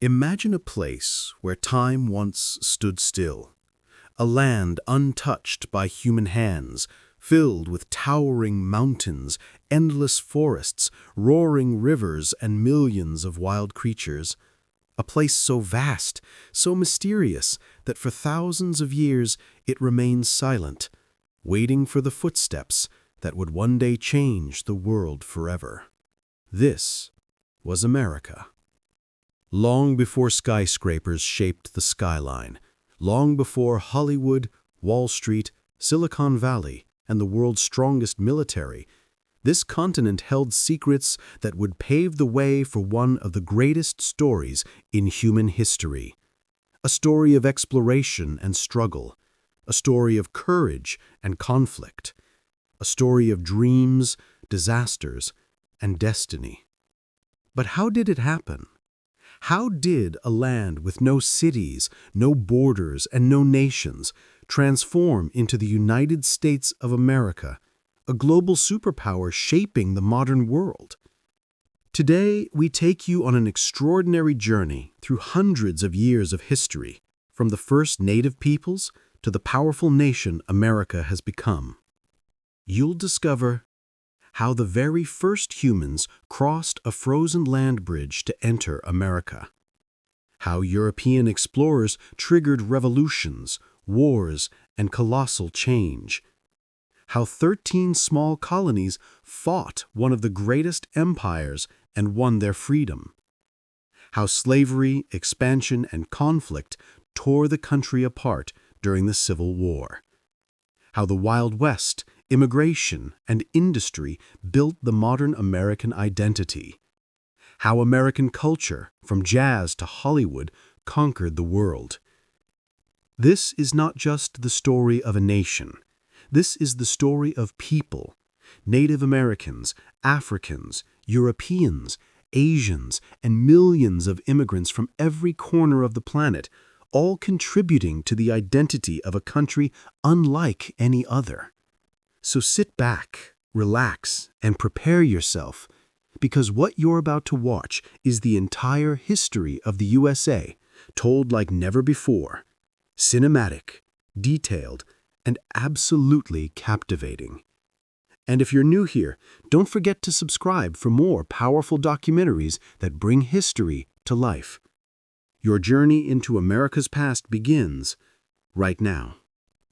Imagine a place where time once stood still, a land untouched by human hands, filled with towering mountains, endless forests, roaring rivers, and millions of wild creatures. A place so vast, so mysterious, that for thousands of years it remained silent, waiting for the footsteps that would one day change the world forever. This was America. Long before skyscrapers shaped the skyline, long before Hollywood, Wall Street, Silicon Valley, and the world's strongest military, this continent held secrets that would pave the way for one of the greatest stories in human history. A story of exploration and struggle, a story of courage and conflict, a story of dreams, disasters, and destiny. But how did it happen? How did a land with no cities, no borders, and no nations transform into the United States of America, a global superpower shaping the modern world? Today, we take you on an extraordinary journey through hundreds of years of history, from the first native peoples to the powerful nation America has become. You'll discover how the very first humans crossed a frozen land bridge to enter America, how European explorers triggered revolutions, wars, and colossal change, how 13 small colonies fought one of the greatest empires and won their freedom, how slavery, expansion, and conflict tore the country apart during the Civil War, how the Wild West, immigration, and industry built the modern American identity, how American culture, from jazz to Hollywood, conquered the world. This is not just the story of a nation. This is the story of people, Native Americans, Africans, Europeans, Asians, and millions of immigrants from every corner of the planet, all contributing to the identity of a country unlike any other. So sit back, relax, and prepare yourself, because what you're about to watch is the entire history of the USA, told like never before, cinematic, detailed, and absolutely captivating. And if you're new here, don't forget to subscribe for more powerful documentaries that bring history to life. Your journey into America's past begins right now.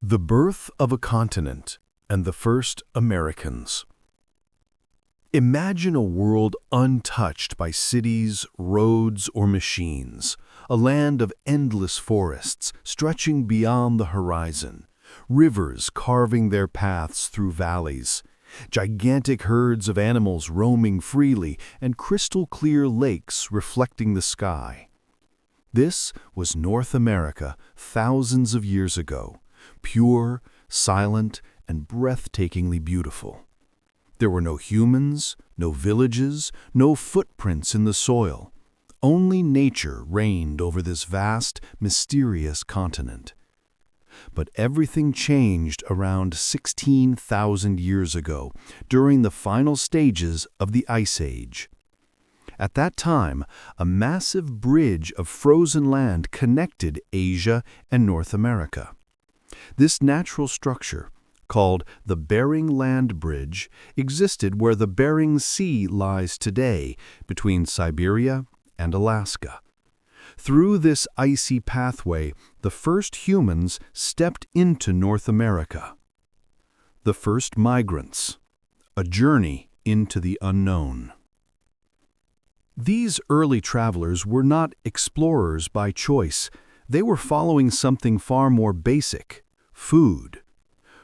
The birth of a continent and the first Americans. Imagine a world untouched by cities, roads, or machines, a land of endless forests stretching beyond the horizon, rivers carving their paths through valleys, gigantic herds of animals roaming freely, and crystal-clear lakes reflecting the sky. This was North America thousands of years ago, pure, silent, and breathtakingly beautiful. There were no humans, no villages, no footprints in the soil. Only nature reigned over this vast, mysterious continent. But everything changed around 16,000 years ago, during the final stages of the Ice Age. At that time, a massive bridge of frozen land connected Asia and North America. This natural structure, called the Bering Land Bridge, existed where the Bering Sea lies today, between Siberia and Alaska. Through this icy pathway, the first humans stepped into North America. The first migrants, a journey into the unknown. These early travelers were not explorers by choice. They were following something far more basic: food.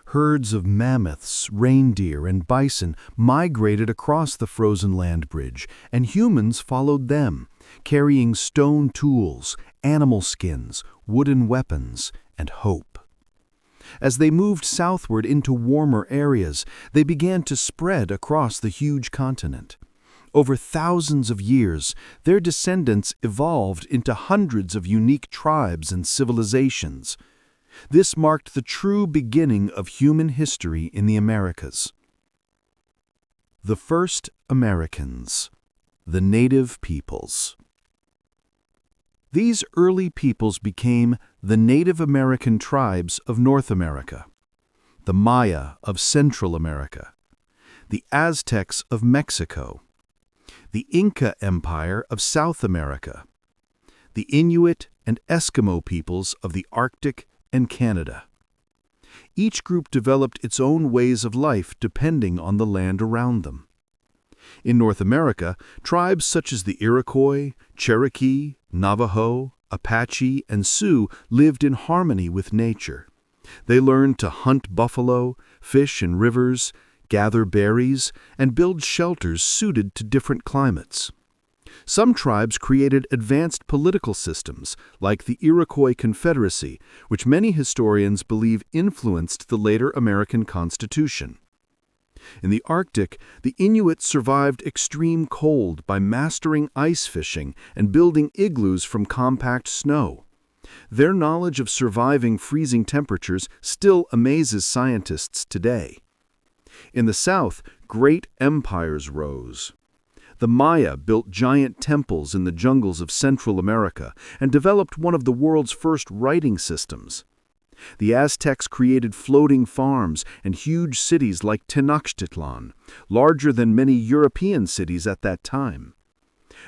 Herds of mammoths, reindeer, and bison migrated across the frozen land bridge, and humans followed them, carrying stone tools, animal skins, wooden weapons, and hope. As they moved southward into warmer areas, they began to spread across the huge continent. Over thousands of years, their descendants evolved into hundreds of unique tribes and civilizations. This marked the true beginning of human history in the Americas. The first Americans, the native peoples. These early peoples became the Native American tribes of North America, the Maya of Central America, the Aztecs of Mexico, the Inca Empire of South America, the Inuit and Eskimo peoples of the Arctic and Canada. Each group developed its own ways of life depending on the land around them. In North America, tribes such as the Iroquois, Cherokee, Navajo, Apache, and Sioux lived in harmony with nature. They learned to hunt buffalo, fish in rivers, gather berries, and build shelters suited to different climates. Some tribes created advanced political systems, like the Iroquois Confederacy, which many historians believe influenced the later American Constitution. In the Arctic, the Inuit survived extreme cold by mastering ice fishing and building igloos from compact snow. Their knowledge of surviving freezing temperatures still amazes scientists today. In the South, great empires rose. The Maya built giant temples in the jungles of Central America and developed one of the world's first writing systems. The Aztecs created floating farms and huge cities like Tenochtitlan, larger than many European cities at that time.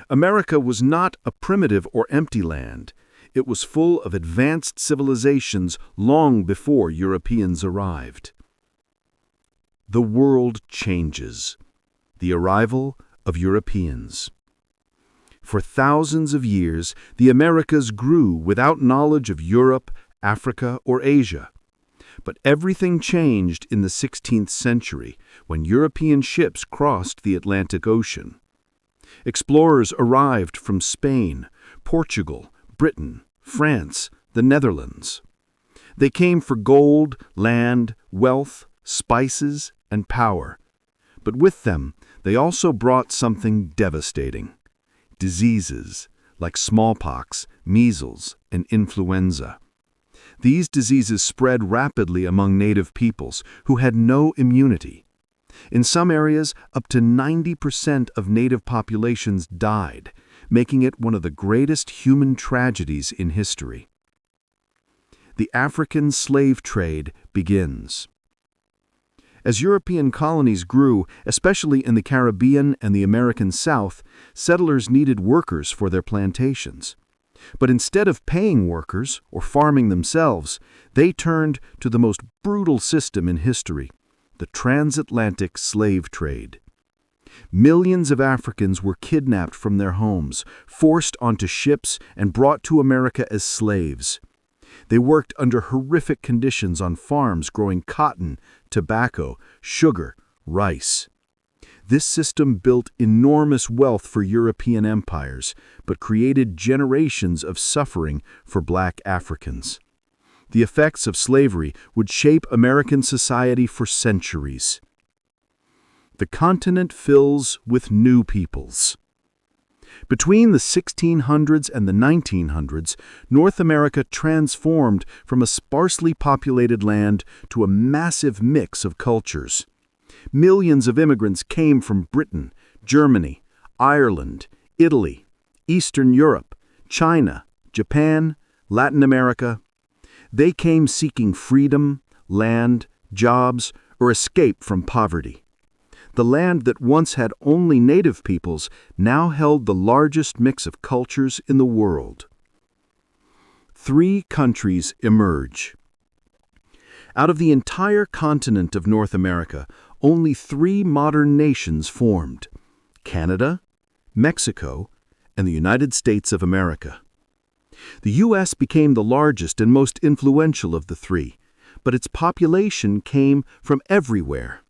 America was not a primitive or empty land. It was full of advanced civilizations long before Europeans arrived. The world changes. The arrival of Europeans. For thousands of years, the Americas grew without knowledge of Europe, Africa, or Asia. But everything changed in the 16th century when European ships crossed the Atlantic Ocean. Explorers arrived from Spain, Portugal, Britain, France, the Netherlands. They came for gold, land, wealth, spices, and power. But with them, they also brought something devastating: diseases like smallpox, measles, and influenza. These diseases spread rapidly among native peoples who had no immunity. In some areas, up to 90% of native populations died, making it one of the greatest human tragedies in history. The African slave trade begins. As European colonies grew, especially in the Caribbean and the American South, settlers needed workers for their plantations. But instead of paying workers or farming themselves, they turned to the most brutal system in history: the transatlantic slave trade. Millions of Africans were kidnapped from their homes, forced onto ships, and brought to America as slaves. They worked under horrific conditions on farms growing cotton, tobacco, sugar, rice. This system built enormous wealth for European empires, but created generations of suffering for Black Africans. The effects of slavery would shape American society for centuries. The continent fills with new peoples. Between the 1600s and the 1900s, North America transformed from a sparsely populated land to a massive mix of cultures. Millions of immigrants came from Britain, Germany, Ireland, Italy, Eastern Europe, China, Japan, Latin America. They came seeking freedom, land, jobs, or escape from poverty. The land that once had only native peoples now held the largest mix of cultures in the world. 3 countries emerge. Out of the entire continent of North America, only 3 modern nations formed: Canada, Mexico, and the United States of America. The U.S. became the largest and most influential of the 3, but its population came from everywhere.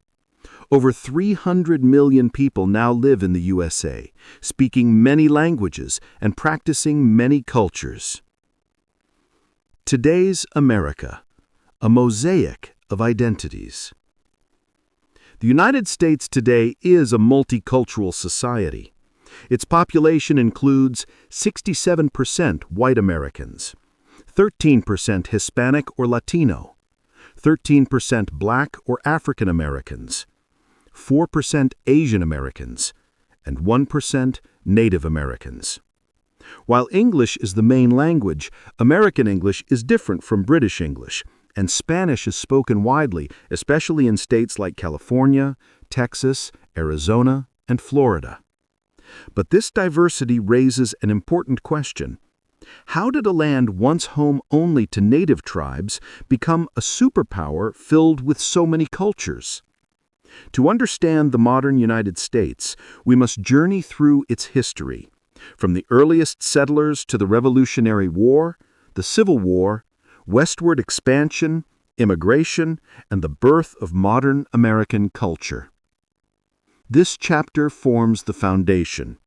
Over 300 million people now live in the USA, speaking many languages and practicing many cultures. Today's America, a mosaic of identities. The United States today is a multicultural society. Its population includes 67% white Americans, 13% Hispanic or Latino, 13% Black or African Americans, 4% Asian Americans, and 1% Native Americans. While English is the main language, American English is different from British English, and Spanish is spoken widely, especially in states like California, Texas, Arizona, and Florida. But this diversity raises an important question. How did a land once home only to native tribes become a superpower filled with so many cultures? To understand the modern United States, we must journey through its history, from the earliest settlers to the Revolutionary War, the Civil War, westward expansion, immigration, and the birth of modern American culture. This chapter forms the foundation.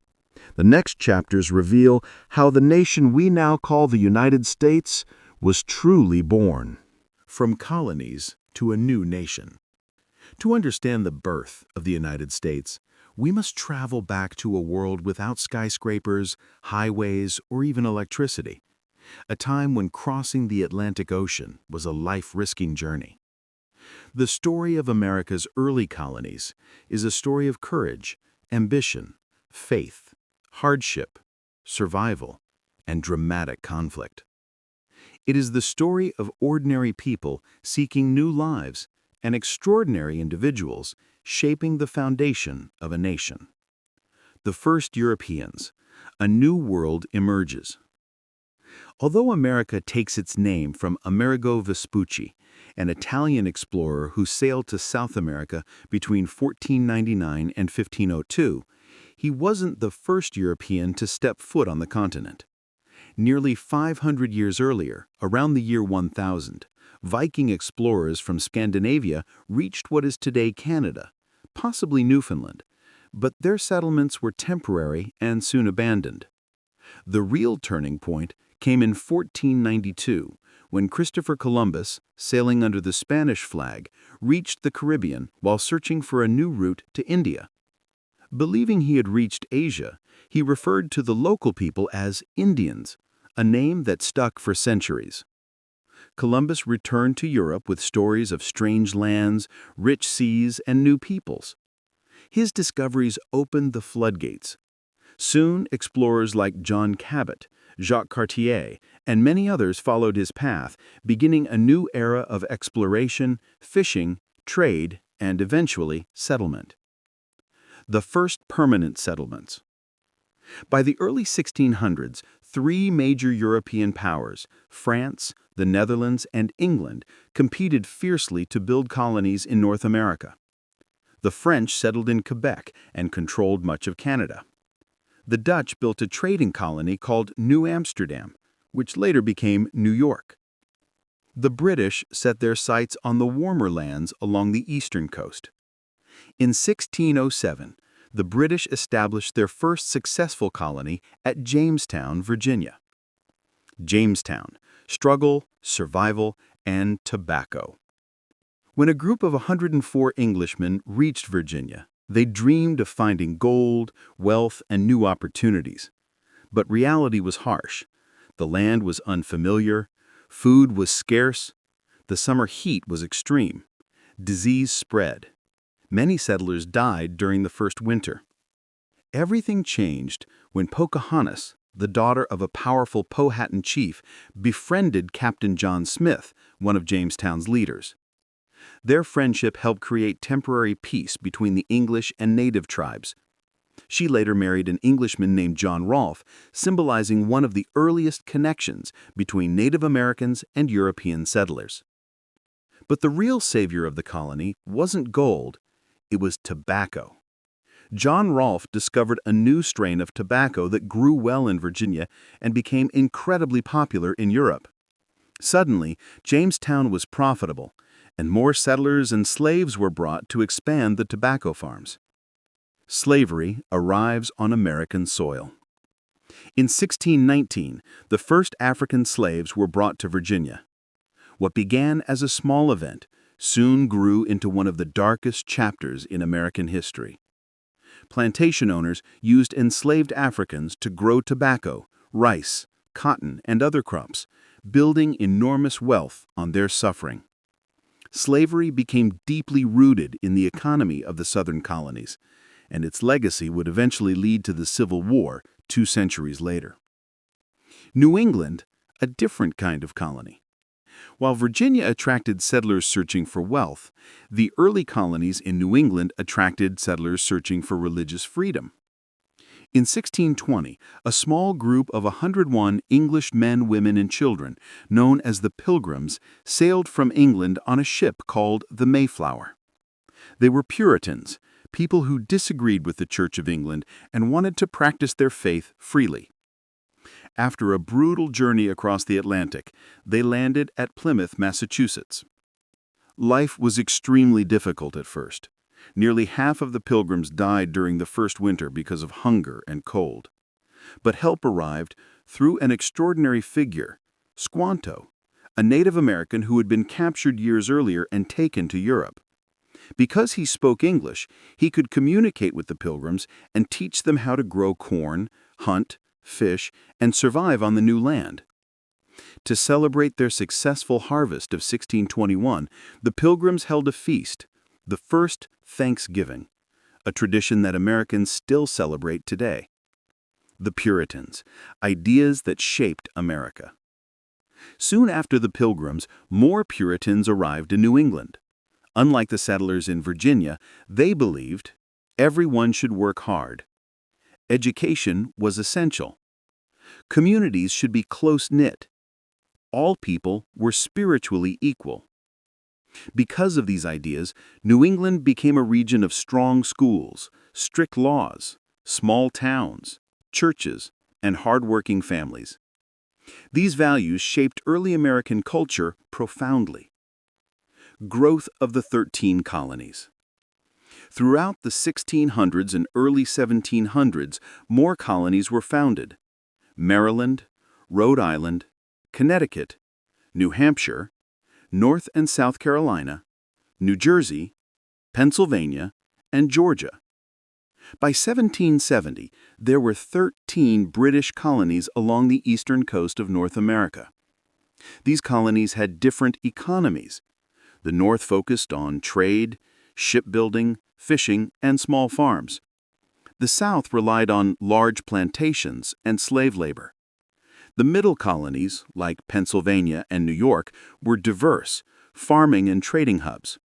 The next chapters reveal how the nation we now call the United States was truly born. From colonies to a new nation. To understand the birth of the United States, we must travel back to a world without skyscrapers, highways, or even electricity, a time when crossing the Atlantic Ocean was a life-risking journey. The story of America's early colonies is a story of courage, ambition, faith, hardship, survival, and dramatic conflict. It is the story of ordinary people seeking new lives and extraordinary individuals shaping the foundation of a nation. The first Europeans, a new world emerges. Although America takes its name from Amerigo Vespucci, an Italian explorer who sailed to South America between 1499 and 1502, he wasn't the first European to step foot on the continent. Nearly 500 years earlier, around the year 1000, Viking explorers from Scandinavia reached what is today Canada, possibly Newfoundland, but their settlements were temporary and soon abandoned. The real turning point came in 1492, when Christopher Columbus, sailing under the Spanish flag, reached the Caribbean while searching for a new route to India. Believing he had reached Asia, he referred to the local people as Indians, a name that stuck for centuries. Columbus returned to Europe with stories of strange lands, rich seas, and new peoples. His discoveries opened the floodgates. Soon, explorers like John Cabot, Jacques Cartier, and many others followed his path, beginning a new era of exploration, fishing, trade, and eventually settlement. The first permanent settlements. By the early 1600s, three major European powers, France, the Netherlands, and England, competed fiercely to build colonies in North America. The French settled in Quebec and controlled much of Canada. The Dutch built a trading colony called New Amsterdam, which later became New York. The British set their sights on the warmer lands along the eastern coast. In 1607, the British established their first successful colony at Jamestown, Virginia. Jamestown: struggle, survival, and tobacco. When a group of 104 Englishmen reached Virginia, they dreamed of finding gold, wealth, and new opportunities. But reality was harsh. The land was unfamiliar, food was scarce, the summer heat was extreme, disease spread. Many settlers died during the first winter. Everything changed when Pocahontas, the daughter of a powerful Powhatan chief, befriended Captain John Smith, one of Jamestown's leaders. Their friendship helped create temporary peace between the English and native tribes. She later married an Englishman named John Rolfe, symbolizing one of the earliest connections between Native Americans and European settlers. But the real savior of the colony wasn't gold, it was tobacco. John Rolfe discovered a new strain of tobacco that grew well in Virginia and became incredibly popular in Europe. Suddenly, Jamestown was profitable, and more settlers and slaves were brought to expand the tobacco farms. Slavery arrives on American soil. In 1619, the first African slaves were brought to Virginia. What began as a small event soon grew into one of the darkest chapters in American history. Plantation owners used enslaved Africans to grow tobacco, rice, cotton, and other crops, building enormous wealth on their suffering. Slavery became deeply rooted in the economy of the southern colonies, and its legacy would eventually lead to the Civil War 2 centuries later. New England, a different kind of colony. While Virginia attracted settlers searching for wealth, the early colonies in New England attracted settlers searching for religious freedom. In 1620, a small group of 101 English men, women, and children, known as the Pilgrims, sailed from England on a ship called the Mayflower. They were Puritans, people who disagreed with the Church of England and wanted to practice their faith freely. After a brutal journey across the Atlantic, they landed at Plymouth, Massachusetts. Life was extremely difficult at first. Nearly half of the Pilgrims died during the first winter because of hunger and cold. But help arrived through an extraordinary figure, Squanto, a Native American who had been captured years earlier and taken to Europe. Because he spoke English, he could communicate with the Pilgrims and teach them how to grow corn, hunt, fish, and survive on the new land. To celebrate their successful harvest of 1621, the Pilgrims held a feast, the first Thanksgiving, a tradition that Americans still celebrate today. The Puritans, ideas that shaped America. Soon after the Pilgrims, more Puritans arrived in New England. Unlike the settlers in Virginia, they believed everyone should work hard. Education was essential. Communities should be close-knit. All people were spiritually equal. Because of these ideas, New England became a region of strong schools, strict laws, small towns, churches, and hardworking families. These values shaped early American culture profoundly. Growth of the 13 colonies. Throughout the 1600s and early 1700s, more colonies were founded. Maryland, Rhode Island, Connecticut, New Hampshire, North and South Carolina, New Jersey, Pennsylvania, and Georgia. By 1770, there were 13 British colonies along the eastern coast of North America. These colonies had different economies. The North focused on trade, shipbuilding, fishing, and small farms. The South relied on large plantations and slave labor. The middle colonies, like Pennsylvania and New York, were diverse, farming and trading hubs.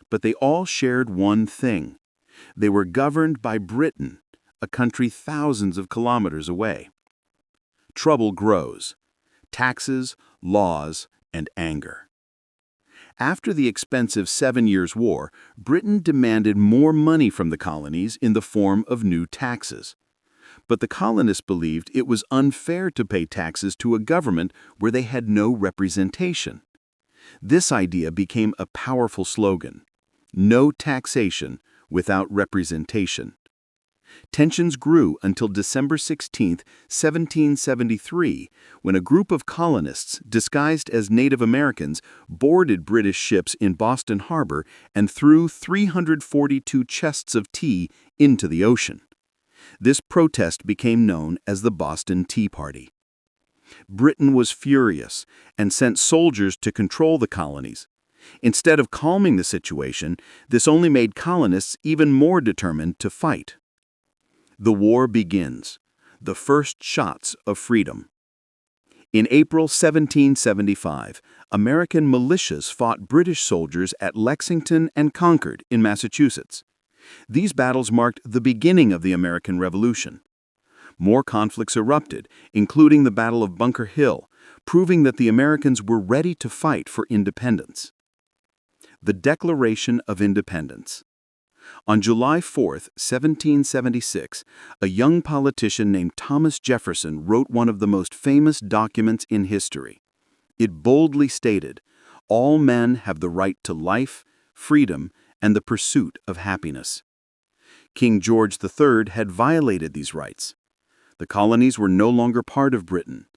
But they all shared one thing. They were governed by Britain, a country thousands of kilometers away. Trouble grows. Taxes, laws, and anger. After the expensive 7 Years' War, Britain demanded more money from the colonies in the form of new taxes. But the colonists believed it was unfair to pay taxes to a government where they had no representation. This idea became a powerful slogan: no taxation without representation. Tensions grew until December 16, 1773, when a group of colonists, disguised as Native Americans, boarded British ships in Boston Harbor and threw 342 chests of tea into the ocean. This protest became known as the Boston Tea Party. Britain was furious and sent soldiers to control the colonies. Instead of calming the situation, this only made colonists even more determined to fight. The war begins, the first shots of freedom. In April 1775, American militias fought British soldiers at Lexington and Concord in Massachusetts. These battles marked the beginning of the American Revolution. More conflicts erupted, including the Battle of Bunker Hill, proving that the Americans were ready to fight for independence. The Declaration of Independence. On July 4, 1776, a young politician named Thomas Jefferson wrote one of the most famous documents in history. It boldly stated, "All men have the right to life, freedom, and the pursuit of happiness." King George III had violated these rights. The colonies were no longer part of Britain.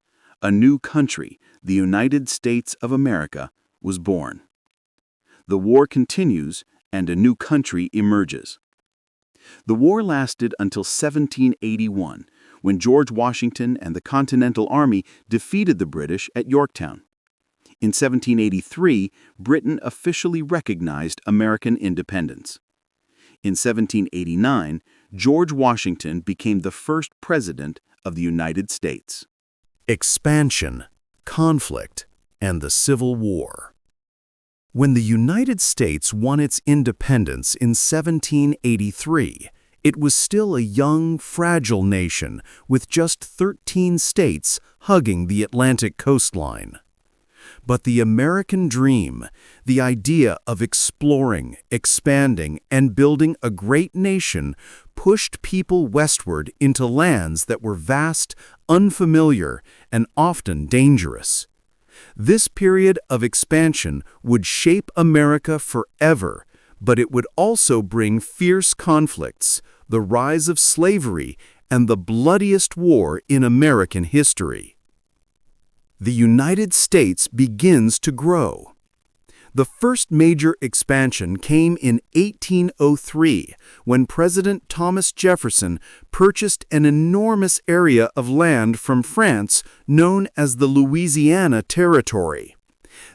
A new country, the United States of America, was born. The war continues, and a new country emerges. The war lasted until 1781, when George Washington and the Continental Army defeated the British at Yorktown. In 1783, Britain officially recognized American independence. In 1789, George Washington became the first president of the United States. expansion, conflict, and the Civil War. When the United States won its independence in 1783, it was still a young, fragile nation with just 13 states hugging the Atlantic coastline. But the American dream, the idea of exploring, expanding, and building a great nation, pushed people westward into lands that were vast, unfamiliar, and often dangerous. This period of expansion would shape America forever, but it would also bring fierce conflicts, the rise of slavery, and the bloodiest war in American history. The United States begins to grow. The first major expansion came in 1803 when President Thomas Jefferson purchased an enormous area of land from France known as the Louisiana Territory.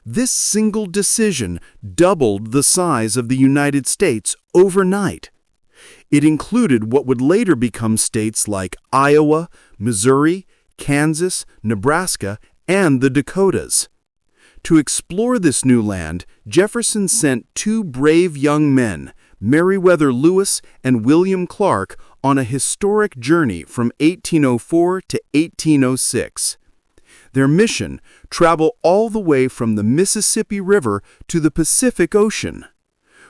This single decision doubled the size of the United States overnight. It included what would later become states like Iowa, Missouri, Kansas, Nebraska, and the Dakotas. To explore this new land, Jefferson sent two brave young men, Meriwether Lewis and William Clark, on a historic journey from 1804 to 1806. Their mission: travel all the way from the Mississippi River to the Pacific Ocean.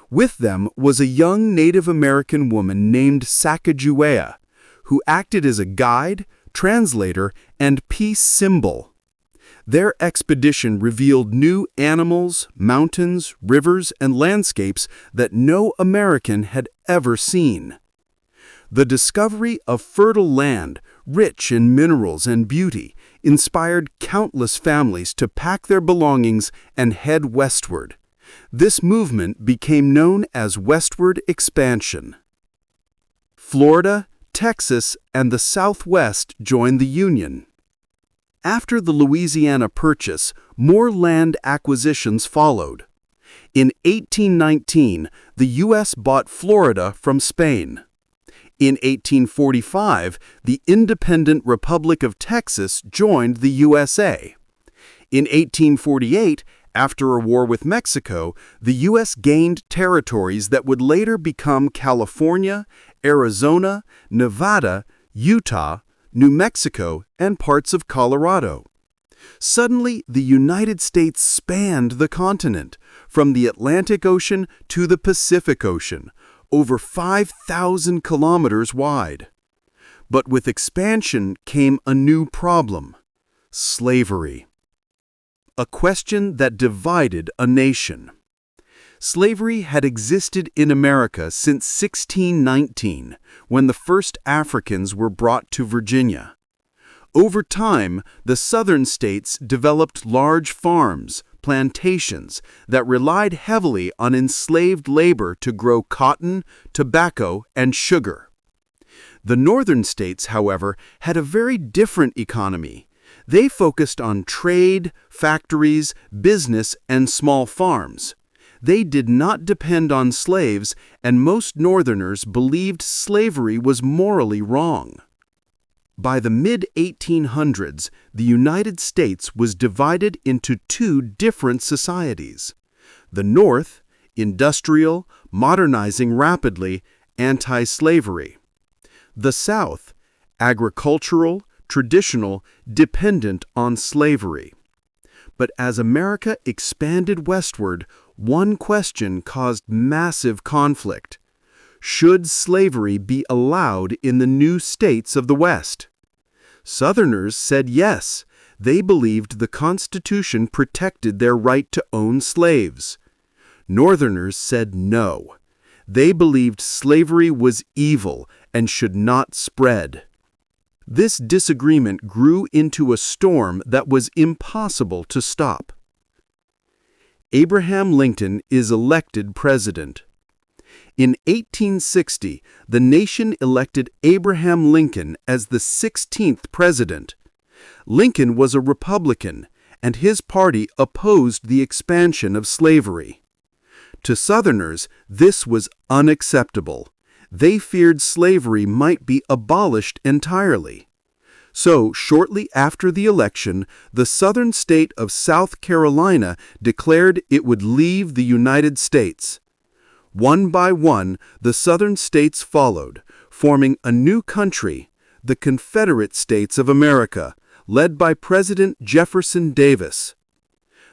With them was a young Native American woman named Sacagawea, who acted as a guide, translator, and peace symbol. Their expedition revealed new animals, mountains, rivers, and landscapes that no American had ever seen. The discovery of fertile land, rich in minerals and beauty, inspired countless families to pack their belongings and head westward. This movement became known as Westward Expansion. Florida, Texas, and the Southwest joined the Union. After the Louisiana Purchase, more land acquisitions followed. In 1819, the U.S. bought Florida from Spain. In 1845, the independent Republic of Texas joined the USA. In 1848, after a war with Mexico, the U.S. gained territories that would later become California, Arizona, Nevada, Utah, New Mexico, and parts of Colorado. Suddenly, the United States spanned the continent, from the Atlantic Ocean to the Pacific Ocean, over 5,000 kilometers wide. But with expansion came a new problem: slavery. A question that divided a nation. Slavery had existed in America since 1619, when the first Africans were brought to Virginia. Over time, the southern states developed large farms, plantations, that relied heavily on enslaved labor to grow cotton, tobacco, and sugar. The northern states, however, had a very different economy. They focused on trade, factories, business, and small farms. They did not depend on slaves, and most Northerners believed slavery was morally wrong. By the mid-1800s, the United States was divided into two different societies. The North, industrial, modernizing rapidly, anti-slavery. The South, agricultural, traditional, dependent on slavery. But as America expanded westward, one question caused massive conflict. Should slavery be allowed in the new states of the West? Southerners said yes. They believed the Constitution protected their right to own slaves. Northerners said no. They believed slavery was evil and should not spread. This disagreement grew into a storm that was impossible to stop. Abraham Lincoln is elected president. In 1860, the nation elected Abraham Lincoln as the 16th president. Lincoln was a Republican, and his party opposed the expansion of slavery. To Southerners, this was unacceptable. They feared slavery might be abolished entirely. So, shortly after the election, the southern state of South Carolina declared it would leave the United States. One by one, the southern states followed, forming a new country, the Confederate States of America, led by President Jefferson Davis.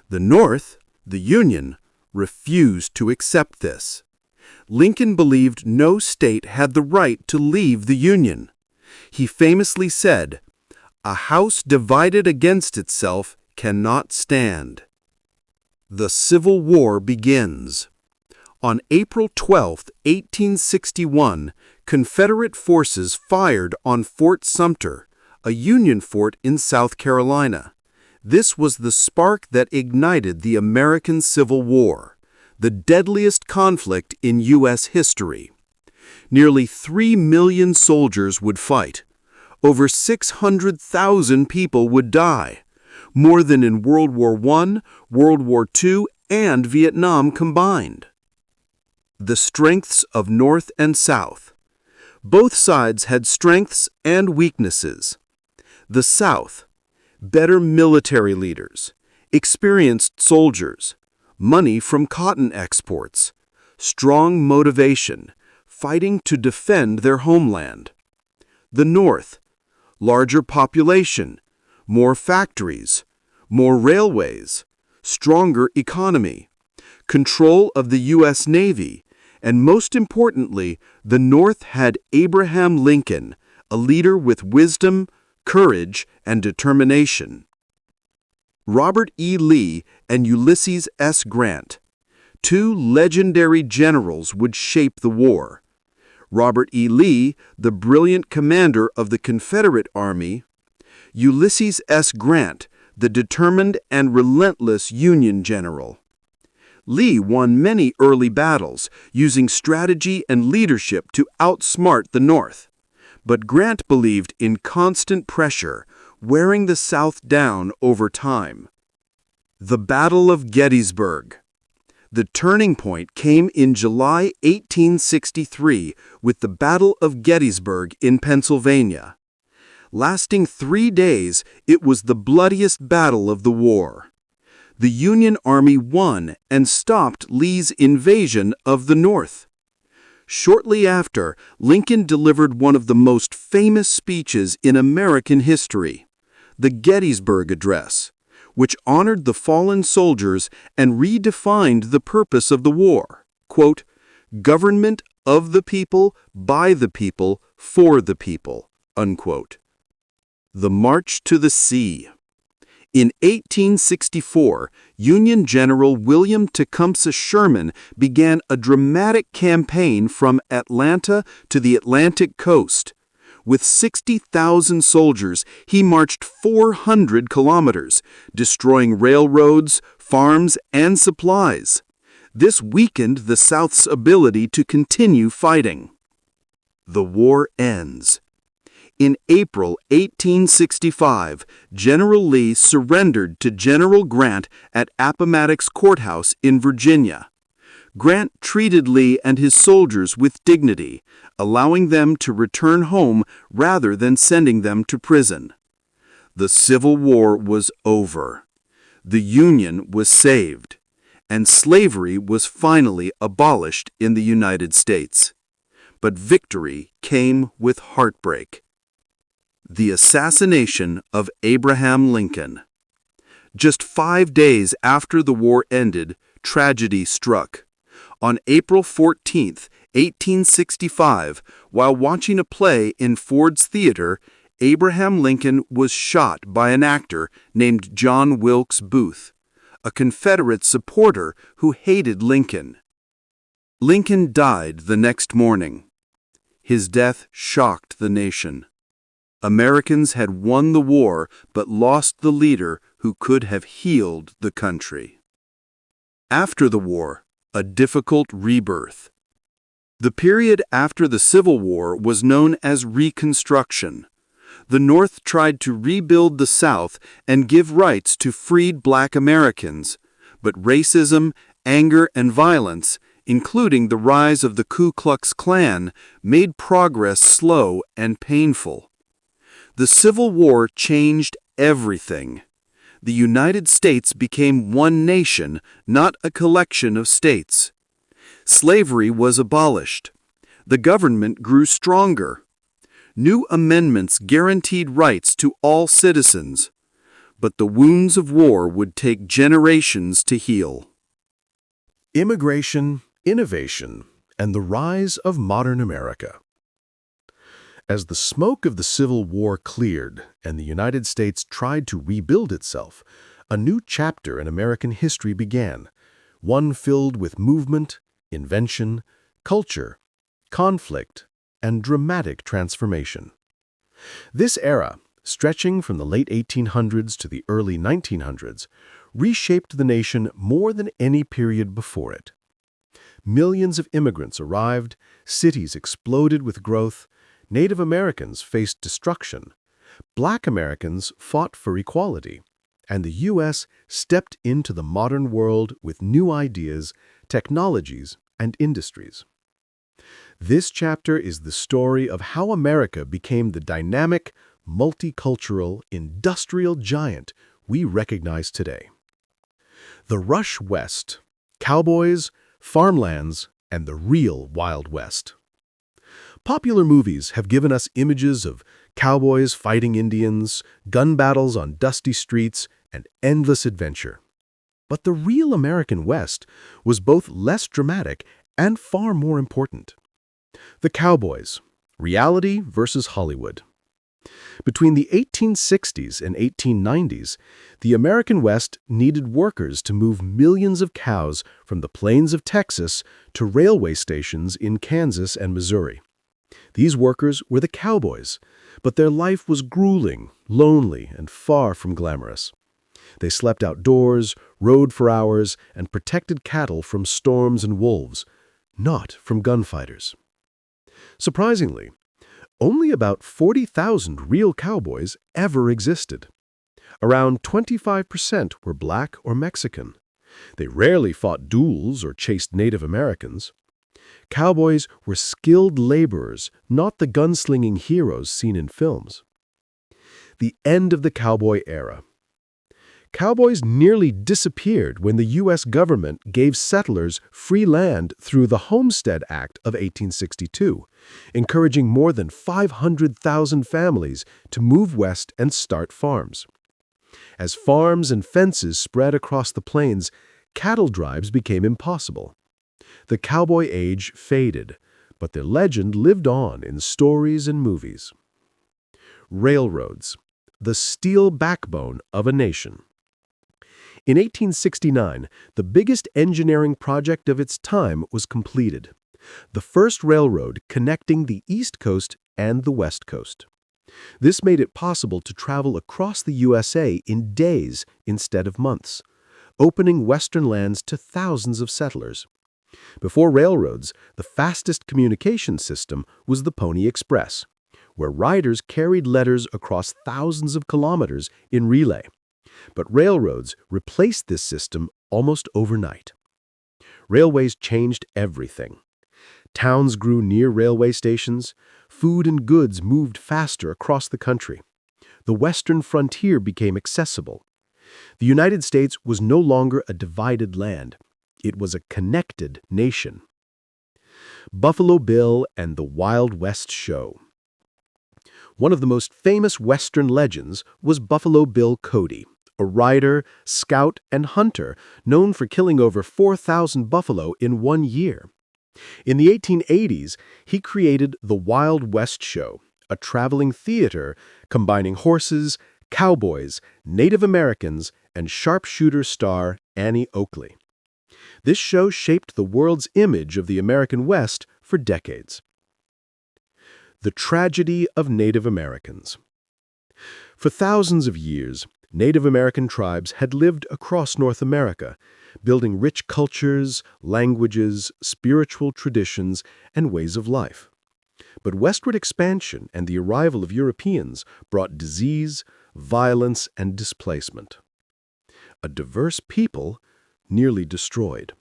The North, the Union, refused to accept this. Lincoln believed no state had the right to leave the Union. He famously said, "A house divided against itself cannot stand." The Civil War begins. On April 12, 1861, Confederate forces fired on Fort Sumter, a Union fort in South Carolina. This was the spark that ignited the American Civil War, the deadliest conflict in U.S. history. Nearly 3 million soldiers would fight. Over 600,000 people would die, more than in World War I, World War II, and Vietnam combined. The strengths of North and South. Both sides had strengths and weaknesses. The South, better military leaders, experienced soldiers, money from cotton exports, strong motivation, fighting to defend their homeland. The North, larger population, more factories, more railways, stronger economy, control of the U.S. Navy, and most importantly, the North had Abraham Lincoln, a leader with wisdom, courage, and determination. Robert E. Lee and Ulysses S. Grant, two legendary generals, would shape the war. Robert E. Lee, the brilliant commander of the Confederate Army; Ulysses S. Grant, the determined and relentless Union general. Lee won many early battles, using strategy and leadership to outsmart the North. But Grant believed in constant pressure, wearing the South down over time. The Battle of Gettysburg. The turning point came in July 1863 with the Battle of Gettysburg in Pennsylvania. Lasting 3 days, it was the bloodiest battle of the war. The Union Army won and stopped Lee's invasion of the North. Shortly after, Lincoln delivered one of the most famous speeches in American history, the Gettysburg Address, which honored the fallen soldiers and redefined the purpose of the war. Quote, "Government of the people, by the people, for the people." Unquote. The March to the Sea. In 1864, Union General William Tecumseh Sherman began a dramatic campaign from Atlanta to the Atlantic coast. With 60,000 soldiers, he marched 400 kilometers, destroying railroads, farms, and supplies. This weakened the South's ability to continue fighting. The war ends. In April 1865, General Lee surrendered to General Grant at Appomattox Courthouse in Virginia. Grant treated Lee and his soldiers with dignity, allowing them to return home rather than sending them to prison. The Civil War was over. The Union was saved, and slavery was finally abolished in the United States. But victory came with heartbreak. The assassination of Abraham Lincoln. Just 5 days after the war ended, tragedy struck. On April 14, 1865, while watching a play in Ford's Theater, Abraham Lincoln was shot by an actor named John Wilkes Booth, a Confederate supporter who hated Lincoln. Lincoln died the next morning. His death shocked the nation. Americans had won the war but lost the leader who could have healed the country. After the war, a difficult rebirth. The period after the Civil War was known as Reconstruction. The North tried to rebuild the South and give rights to freed Black Americans, but racism, anger, and violence, including the rise of the Ku Klux Klan, made progress slow and painful. The Civil War changed everything. The United States became one nation, not a collection of states. Slavery was abolished. The government grew stronger. New amendments guaranteed rights to all citizens. But the wounds of war would take generations to heal. Immigration, innovation, and the rise of modern America. As the smoke of the Civil War cleared and the United States tried to rebuild itself, a new chapter in American history began, one filled with movement, invention, culture, conflict, and dramatic transformation. This era, stretching from the late 1800s to the early 1900s, reshaped the nation more than any period before it. Millions of immigrants arrived, cities exploded with growth, Native Americans faced destruction, Black Americans fought for equality, and the U.S. stepped into the modern world with new ideas, technologies, and industries. This chapter is the story of how America became the dynamic, multicultural, industrial giant we recognize today. The Rush West, cowboys, farmlands, and the real Wild West. Popular movies have given us images of cowboys fighting Indians, gun battles on dusty streets, and endless adventure. But the real American West was both less dramatic and far more important. The cowboys, reality versus Hollywood. Between the 1860s and 1890s, the American West needed workers to move millions of cows from the plains of Texas to railway stations in Kansas and Missouri. These workers were the cowboys, but their life was grueling, lonely, and far from glamorous. They slept outdoors, rode for hours, and protected cattle from storms and wolves, not from gunfighters. Surprisingly, only about 40,000 real cowboys ever existed. Around 25% were Black or Mexican. They rarely fought duels or chased Native Americans. Cowboys were skilled laborers, not the gunslinging heroes seen in films. The end of the cowboy era. Cowboys nearly disappeared when the U.S. government gave settlers free land through the Homestead Act of 1862, encouraging more than 500,000 families to move west and start farms. As farms and fences spread across the plains, cattle drives became impossible. The cowboy age faded, but their legend lived on in stories and movies. Railroads, the steel backbone of a nation. In 1869, the biggest engineering project of its time was completed, the first railroad connecting the East Coast and the West Coast. This made it possible to travel across the USA in days instead of months, opening western lands to thousands of settlers. Before railroads, the fastest communication system was the Pony Express, where riders carried letters across thousands of kilometers in relay. But railroads replaced this system almost overnight. Railways changed everything. Towns grew near railway stations. Food and goods moved faster across the country. The western frontier became accessible. The United States was no longer a divided land. It was a connected nation. Buffalo Bill and the Wild West Show. One of the most famous Western legends was Buffalo Bill Cody, a rider, scout, and hunter known for killing over 4,000 buffalo in 1 year. In the 1880s, he created the Wild West Show, a traveling theater combining horses, cowboys, Native Americans, and sharpshooter star Annie Oakley. This show shaped the world's image of the American West for decades. The tragedy of Native Americans. For thousands of years, Native American tribes had lived across North America, building rich cultures, languages, spiritual traditions, and ways of life. But westward expansion and the arrival of Europeans brought disease, violence, and displacement. A diverse people nearly destroyed.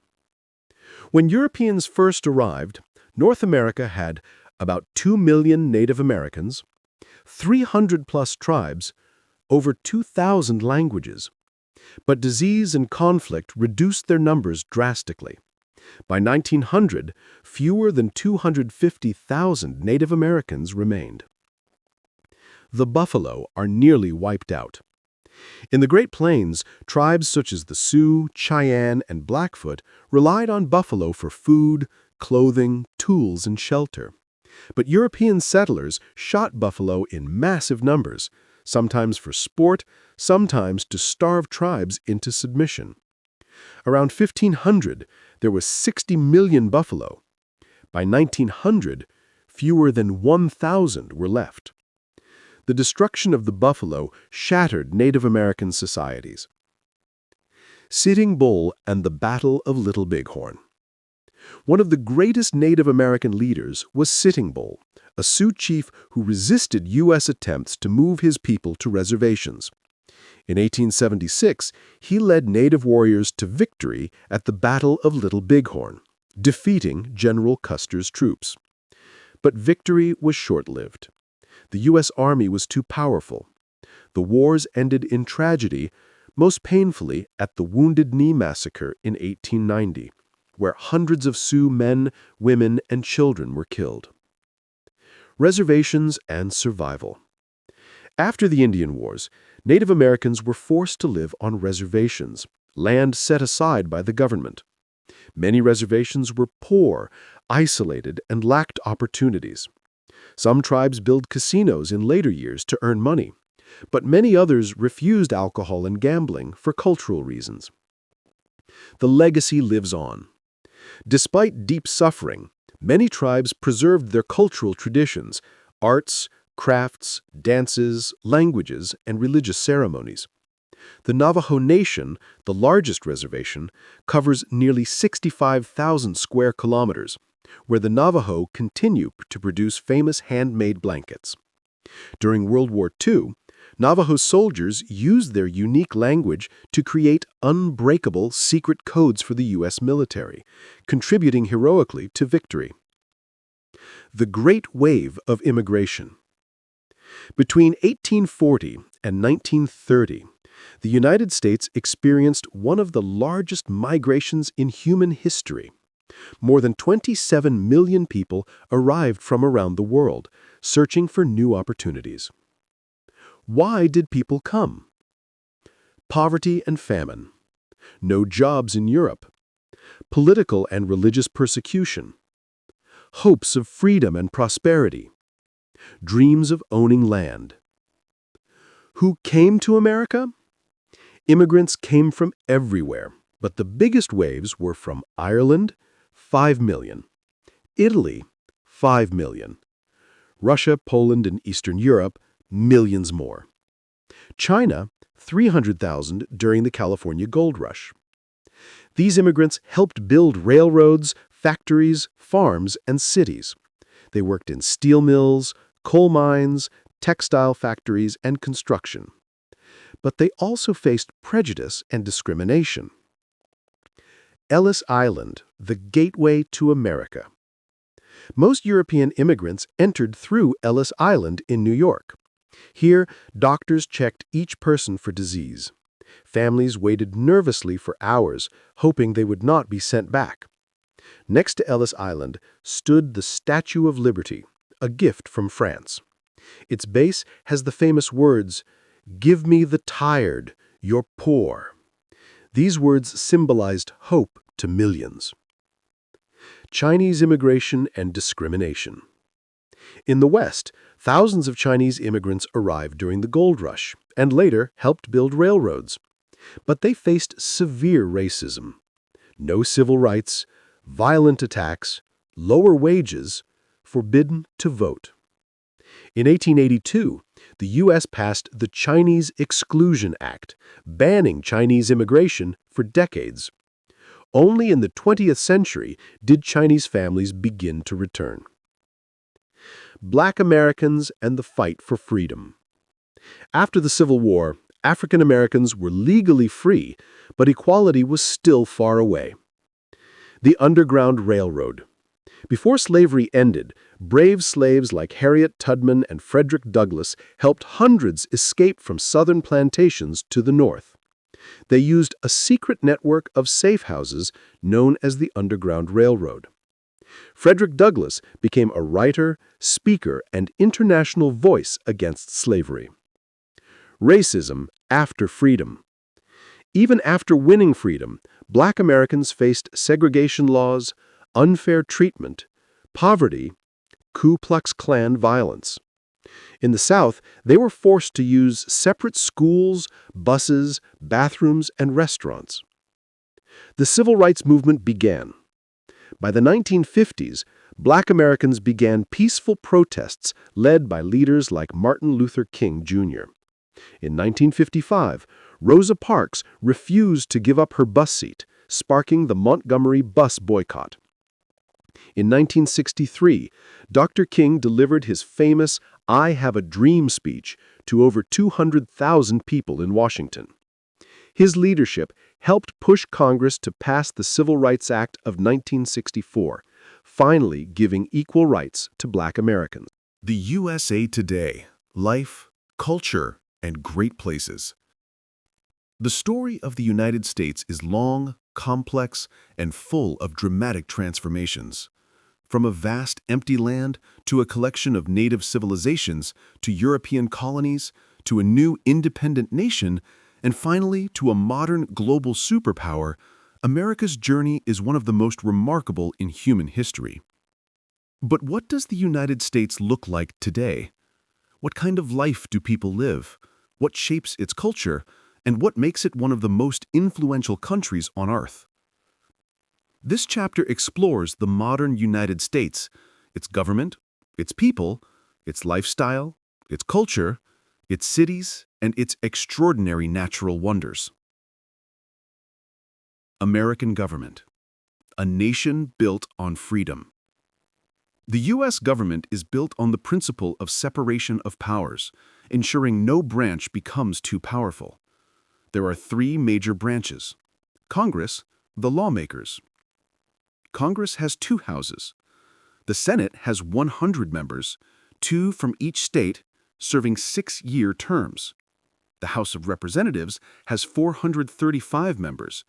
When Europeans first arrived, North America had about 2 million Native Americans, 300-plus tribes, over 2,000 languages. But disease and conflict reduced their numbers drastically. By 1900, fewer than 250,000 Native Americans remained. The buffalo are nearly wiped out. In the Great Plains, tribes such as the Sioux, Cheyenne, and Blackfoot relied on buffalo for food, clothing, tools, and shelter. But European settlers shot buffalo in massive numbers, sometimes for sport, sometimes to starve tribes into submission. Around 1500, there were 60 million buffalo. By 1900, fewer than 1,000 were left. The destruction of the buffalo shattered Native American societies. Sitting Bull and the Battle of Little Bighorn. One of the greatest Native American leaders was Sitting Bull, a Sioux chief who resisted U.S. attempts to move his people to reservations. In 1876, he led Native warriors to victory at the Battle of Little Bighorn, defeating General Custer's troops. But victory was short-lived. The U.S. Army was too powerful. The wars ended in tragedy, most painfully at the Wounded Knee Massacre in 1890, where hundreds of Sioux men, women, and children were killed. Reservations and survival. After the Indian Wars, Native Americans were forced to live on reservations, land set aside by the government. Many reservations were poor, isolated, and lacked opportunities. Some tribes built casinos in later years to earn money, but many others refused alcohol and gambling for cultural reasons. The legacy lives on. Despite deep suffering, many tribes preserved their cultural traditions, arts, crafts, dances, languages, and religious ceremonies. The Navajo Nation, the largest reservation, covers nearly 65,000 square kilometers, where the Navajo continue to produce famous handmade blankets. During World War II, Navajo soldiers used their unique language to create unbreakable secret codes for the U.S. military, contributing heroically to victory. The Great Wave of Immigration. Between 1840 and 1930, the United States experienced one of the largest migrations in human history. More than 27 million people arrived from around the world, searching for new opportunities. Why did people come? Poverty and famine. No jobs in Europe. Political and religious persecution. Hopes of freedom and prosperity. Dreams of owning land. Who came to America? Immigrants came from everywhere, but the biggest waves were from Ireland, 5 million. Italy, 5 million. Russia, Poland, and Eastern Europe, millions more. China, 300,000 during the California Gold Rush. These immigrants helped build railroads, factories, farms, and cities. They worked in steel mills, coal mines, textile factories, and construction. But they also faced prejudice and discrimination. Ellis Island, the gateway to America. Most European immigrants entered through Ellis Island in New York. Here, doctors checked each person for disease. Families waited nervously for hours, hoping they would not be sent back. Next to Ellis Island stood the Statue of Liberty, a gift from France. Its base has the famous words, "Give me the tired, you're poor." These words symbolized hope to millions. Chinese immigration and discrimination. In the West, thousands of Chinese immigrants arrived during the Gold Rush and later helped build railroads. But they faced severe racism. No civil rights, violent attacks, lower wages, forbidden to vote. In 1882, the U.S. passed the Chinese Exclusion Act, banning Chinese immigration for decades. Only in the 20th century did Chinese families begin to return. Black Americans and the fight for freedom. After the Civil War, African Americans were legally free, but equality was still far away. The Underground Railroad. Before slavery ended, Brave slaves like Harriet Tubman and Frederick Douglass helped hundreds escape from southern plantations to the north. They used a secret network of safe houses known as the Underground Railroad. Frederick Douglass became a writer, speaker, and international voice against slavery. Racism after freedom. Even after winning freedom, Black Americans faced segregation laws, unfair treatment, poverty, Ku Klux Klan violence. In the South, they were forced to use separate schools, buses, bathrooms, and restaurants. The Civil Rights Movement began. By the 1950s, Black Americans began peaceful protests led by leaders like Martin Luther King, Jr. In 1955, Rosa Parks refused to give up her bus seat, sparking the Montgomery bus boycott. In 1963, Dr. King delivered his famous "I Have a Dream" speech to over 200,000 people in Washington. His leadership helped push Congress to pass the Civil Rights Act of 1964, finally giving equal rights to Black Americans. The USA Today: Life, Culture, and Great Places. The story of the United States is long, complex, and full of dramatic transformations. From a vast, empty land to a collection of native civilizations, to European colonies, to a new independent nation, and finally to a modern global superpower, America's journey is one of the most remarkable in human history. But what does the United States look like today? What kind of life do people live? What shapes its culture? And what makes it one of the most influential countries on Earth? This chapter explores the modern United States, its government, its people, its lifestyle, its culture, its cities, and its extraordinary natural wonders. American government, a nation built on freedom. The U.S. government is built on the principle of separation of powers, ensuring no branch becomes too powerful. There are three major branches: Congress, the lawmakers. Congress has two houses. The Senate has 100 members, 2 from each state, serving 6-year terms. The House of Representatives has 435 members,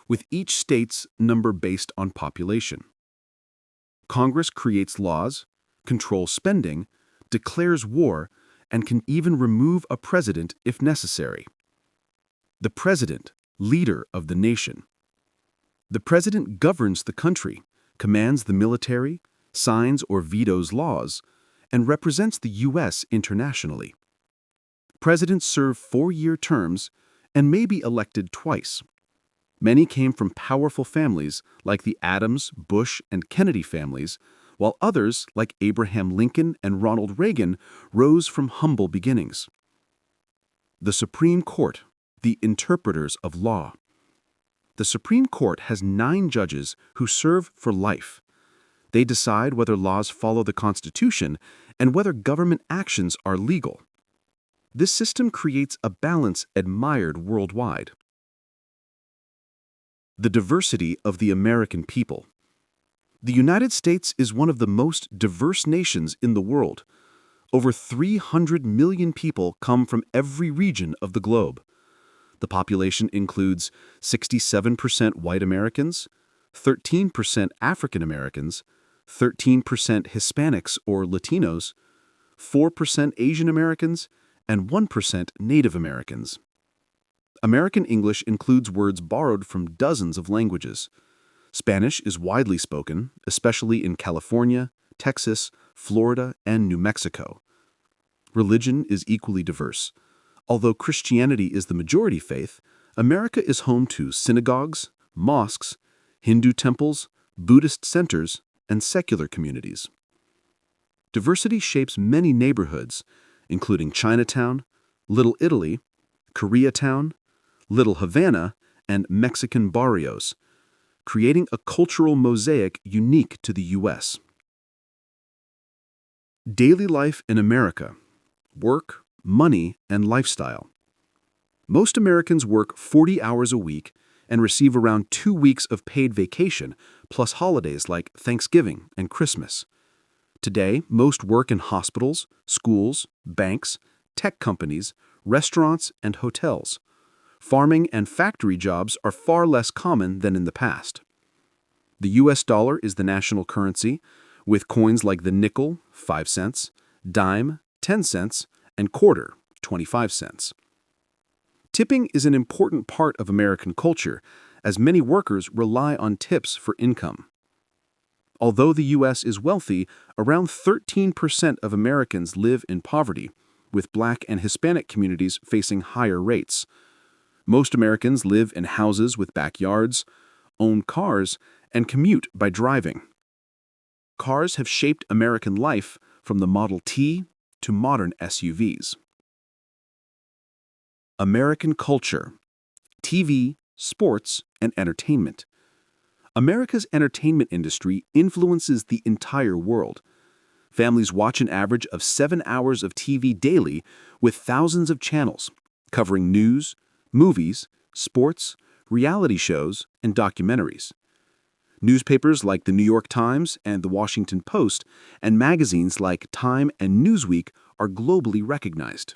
with each state's number based on population. Congress creates laws, controls spending, declares war, and can even remove a president if necessary. The president, leader of the nation. The president governs the country, commands the military, signs or vetoes laws, and represents the U.S. internationally. Presidents serve 4-year terms and may be elected twice. Many came from powerful families like the Adams, Bush, and Kennedy families, while others, like Abraham Lincoln and Ronald Reagan, rose from humble beginnings. The Supreme Court, the interpreters of law. The Supreme Court has 9 judges who serve for life. They decide whether laws follow the Constitution and whether government actions are legal. This system creates a balance admired worldwide. The diversity of the American people. The United States is one of the most diverse nations in the world. Over 300 million people come from every region of the globe. The population includes 67% white Americans, 13% African Americans, 13% Hispanics or Latinos, 4% Asian Americans, and 1% Native Americans. American English includes words borrowed from dozens of languages. Spanish is widely spoken, especially in California, Texas, Florida, and New Mexico. Religion is equally diverse. Although Christianity is the majority faith, America is home to synagogues, mosques, Hindu temples, Buddhist centers, and secular communities. Diversity shapes many neighborhoods, including Chinatown, Little Italy, Koreatown, Little Havana, and Mexican barrios, creating a cultural mosaic unique to the U.S. Daily life in America: work, money, and lifestyle. Most Americans work 40 hours a week and receive around 2 weeks of paid vacation, plus holidays like Thanksgiving and Christmas. Today, most work in hospitals, schools, banks, tech companies, restaurants, and hotels. Farming and factory jobs are far less common than in the past. The US dollar is the national currency, with coins like the nickel, 5 cents, dime, 10 cents, and quarter, 25 cents. Tipping is an important part of American culture, as many workers rely on tips for income. Although the U.S. is wealthy, around 13% of Americans live in poverty, with Black and Hispanic communities facing higher rates. Most Americans live in houses with backyards, own cars, and commute by driving. Cars have shaped American life from the Model T to modern SUVs. American culture, TV, sports, and entertainment. America's entertainment industry influences the entire world. Families watch an average of 7 hours of TV daily, with thousands of channels covering news, movies, sports, reality shows, and documentaries. Newspapers like the New York Times and the Washington Post, and magazines like Time and Newsweek are globally recognized.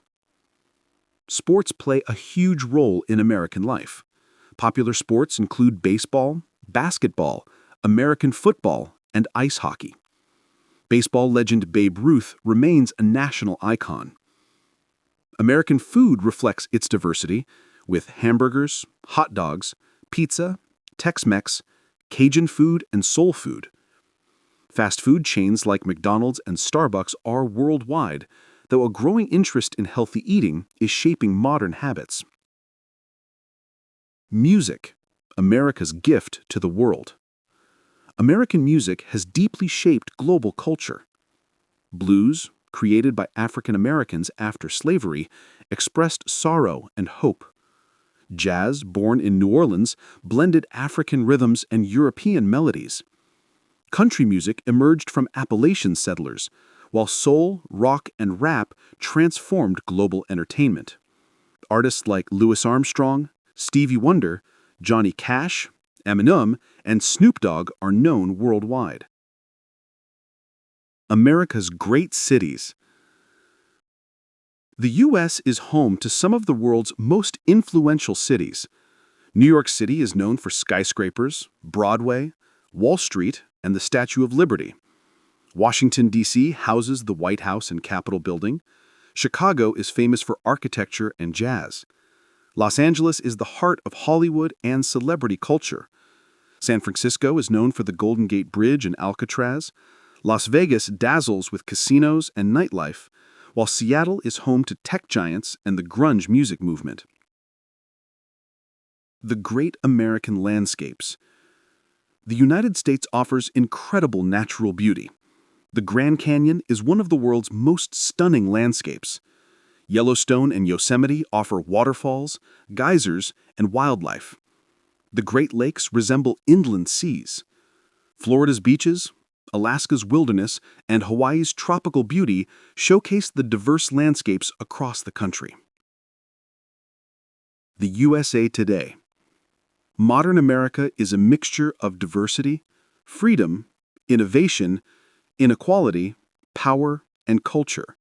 Sports play a huge role in American life. Popular sports include baseball, basketball, American football, and ice hockey. Baseball legend Babe Ruth remains a national icon. American food reflects its diversity, with hamburgers, hot dogs, pizza, Tex-Mex, Cajun food, and soul food. Fast food chains like McDonald's and Starbucks are worldwide, though a growing interest in healthy eating is shaping modern habits. Music, America's gift to the world. American music has deeply shaped global culture. Blues, created by African Americans after slavery, expressed sorrow and hope. Jazz, born in New Orleans, blended African rhythms and European melodies. Country music emerged from Appalachian settlers, while soul, rock, and rap transformed global entertainment. Artists like Louis Armstrong, Stevie Wonder, Johnny Cash, Eminem, and Snoop Dogg are known worldwide. America's great cities. The U.S. is home to some of the world's most influential cities. New York City is known for skyscrapers, Broadway, Wall Street, and the Statue of Liberty. Washington, D.C. houses the White House and Capitol Building. Chicago is famous for architecture and jazz. Los Angeles is the heart of Hollywood and celebrity culture. San Francisco is known for the Golden Gate Bridge and Alcatraz. Las Vegas dazzles with casinos and nightlife, while Seattle is home to tech giants and the grunge music movement. The Great American Landscapes. The United States offers incredible natural beauty. The Grand Canyon is one of the world's most stunning landscapes. Yellowstone and Yosemite offer waterfalls, geysers, and wildlife. The Great Lakes resemble inland seas. Florida's beaches, Alaska's wilderness, and Hawaii's tropical beauty showcase the diverse landscapes across the country. The USA today. Modern America is a mixture of diversity, freedom, innovation, inequality, power, and culture.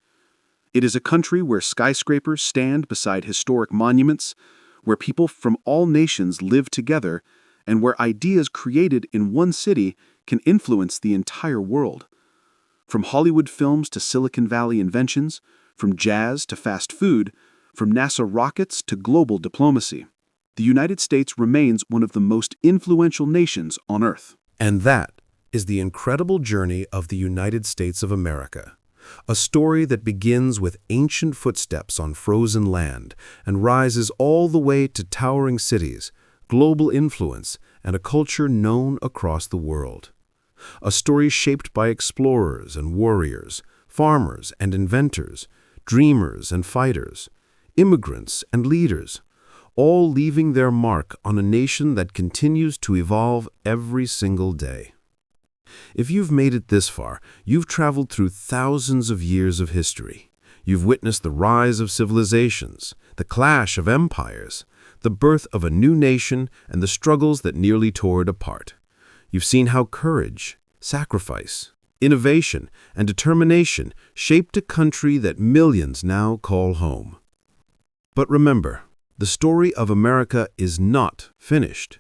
It is a country where skyscrapers stand beside historic monuments, where people from all nations live together, and where ideas created in one city can influence the entire world. From Hollywood films to Silicon Valley inventions, from jazz to fast food, from NASA rockets to global diplomacy, the United States remains one of the most influential nations on Earth. And that is the incredible journey of the United States of America. A story that begins with ancient footsteps on frozen land and rises all the way to towering cities, global influence, and a culture known across the world. A story shaped by explorers and warriors, farmers and inventors, dreamers and fighters, immigrants and leaders, all leaving their mark on a nation that continues to evolve every single day. If you've made it this far, you've traveled through thousands of years of history. You've witnessed the rise of civilizations, the clash of empires, the birth of a new nation, and the struggles that nearly tore it apart. You've seen how courage, sacrifice, innovation, and determination shaped a country that millions now call home. But remember, the story of America is not finished.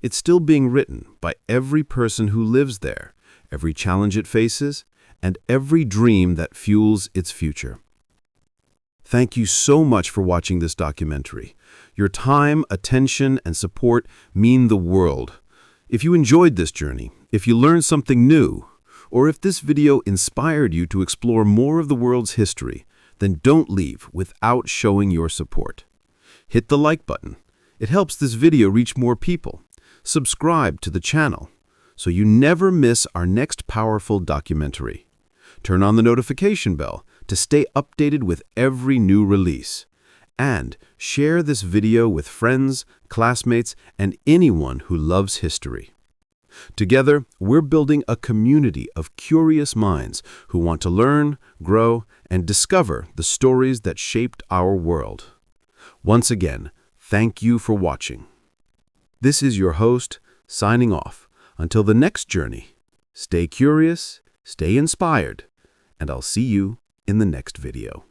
It's still being written by every person who lives there, every challenge it faces, and every dream that fuels its future. Thank you so much for watching this documentary. Your time, attention, and support mean the world. If you enjoyed this journey, if you learned something new, or if this video inspired you to explore more of the world's history, then don't leave without showing your support. Hit the like button. It helps this video reach more people. Subscribe to the channel so you never miss our next powerful documentary. Turn on the notification bell to stay updated with every new release. And share this video with friends, classmates, and anyone who loves history. Together, we're building a community of curious minds who want to learn, grow, and discover the stories that shaped our world. Once again, thank you for watching. This is your host, signing off. Until the next journey, stay curious, stay inspired, and I'll see you in the next video.